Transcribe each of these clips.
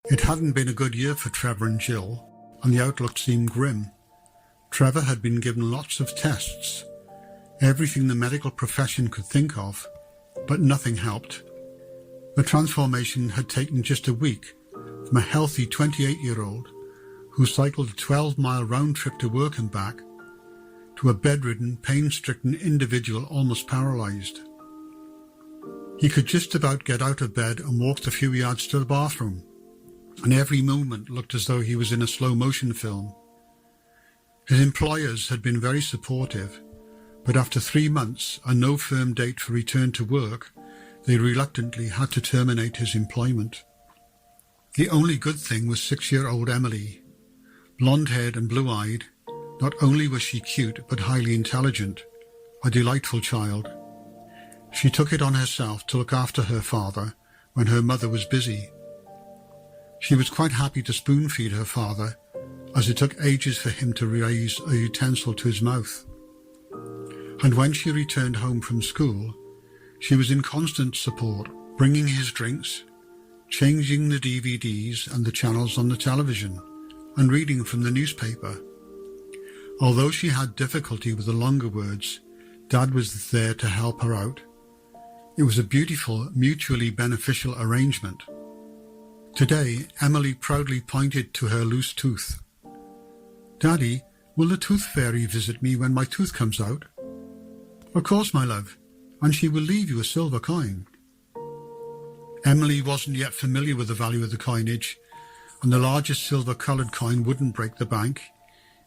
It hadn't been a good year for Trevor and Jill, and the outlook seemed grim. Trevor had been given lots of tests, everything the medical profession could think of, but nothing helped. The transformation had taken just a week from a healthy 28-year-old who cycled a 12-mile round trip to work and back to a bedridden, pain-stricken individual almost paralysed. He could just about get out of bed and walked a few yards to the bathroom, and every movement looked as though he was in a slow-motion film. His employers had been very supportive, but after 3 months and no firm date for return to work, they reluctantly had to terminate his employment. The only good thing was 6-year-old Emily. Blonde-haired and blue-eyed, not only was she cute but highly intelligent, a delightful child. She took it on herself to look after her father when her mother was busy. She was quite happy to spoon-feed her father, as it took ages for him to raise a utensil to his mouth. And when she returned home from school, she was in constant support, bringing his drinks, changing the DVDs and the channels on the television, and reading from the newspaper. Although she had difficulty with the longer words, Dad was there to help her out. It was a beautiful, mutually beneficial arrangement. Today, Emily proudly pointed to her loose tooth. "Daddy, will the tooth fairy visit me when my tooth comes out?" "Of course, my love, and she will leave you a silver coin." Emily wasn't yet familiar with the value of the coinage, and the largest silver-coloured coin wouldn't break the bank,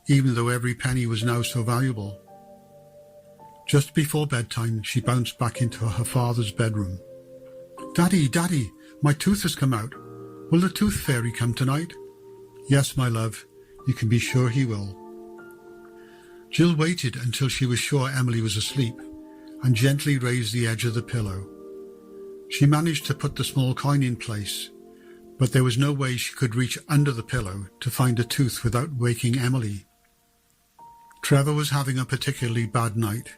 even though every penny was now so valuable. Just before bedtime, she bounced back into her father's bedroom. "Daddy, Daddy, my tooth has come out. Will the tooth fairy come tonight?" "Yes, my love, you can be sure he will." Jill waited until she was sure Emily was asleep and gently raised the edge of the pillow. She managed to put the small coin in place, but there was no way she could reach under the pillow to find a tooth without waking Emily. Trevor was having a particularly bad night.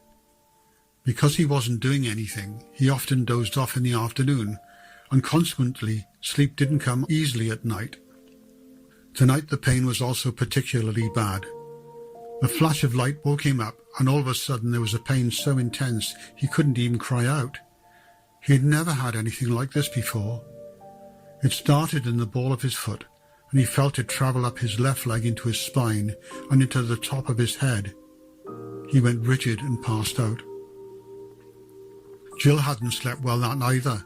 Because he wasn't doing anything, he often dozed off in the afternoon, and consequently sleep didn't come easily at night. Tonight the pain was also particularly bad. A flash of light woke him up, and all of a sudden there was a pain so intense he couldn't even cry out. He had never had anything like this before. It started in the ball of his foot, and he felt it travel up his left leg into his spine and into the top of his head. He went rigid and passed out. Jill hadn't slept well that night either,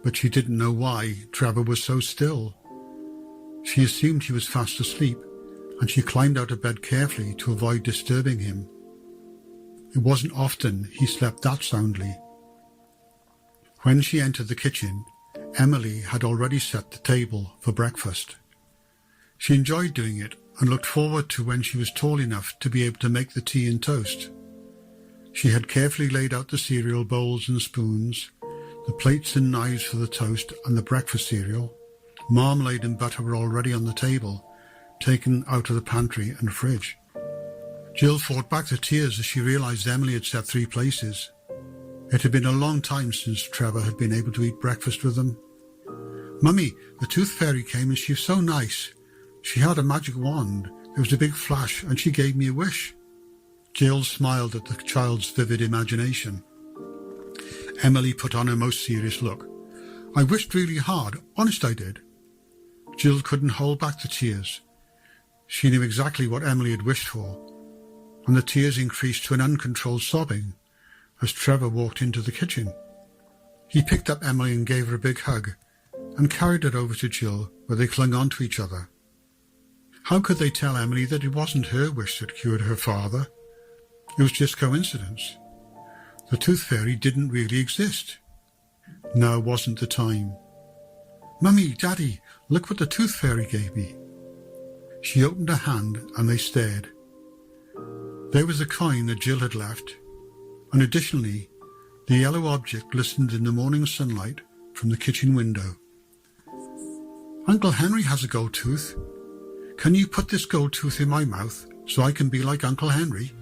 but she didn't know why Trevor was so still. She assumed he was fast asleep, and she climbed out of bed carefully to avoid disturbing him. It wasn't often he slept that soundly. When she entered the kitchen, Emily had already set the table for breakfast. She enjoyed doing it and looked forward to when she was tall enough to be able to make the tea and toast. She had carefully laid out the cereal bowls and spoons, the plates and knives for the toast and the breakfast cereal. Marmalade and butter were already on the table, taken out of the pantry and fridge. Jill fought back the tears as she realised Emily had set 3 places. It had been a long time since Trevor had been able to eat breakfast with them. "Mummy, the tooth fairy came and she was so nice. She had a magic wand. There was a big flash and she gave me a wish." Jill smiled at the child's vivid imagination. Emily put on her most serious look. "I wished really hard, honest I did." Jill couldn't hold back the tears. She knew exactly what Emily had wished for, and the tears increased to an uncontrolled sobbing as Trevor walked into the kitchen. He picked up Emily and gave her a big hug, and carried her over to Jill, where they clung on to each other. How could they tell Emily that it wasn't her wish that cured her father? It was just coincidence. The tooth fairy didn't really exist. Now wasn't the time. "Mummy, Daddy, look what the tooth fairy gave me." She opened her hand and they stared. There was a coin that Jill had left, and additionally, the yellow object glistened in the morning sunlight from the kitchen window. "Uncle Henry has a gold tooth. Can you put this gold tooth in my mouth so I can be like Uncle Henry?"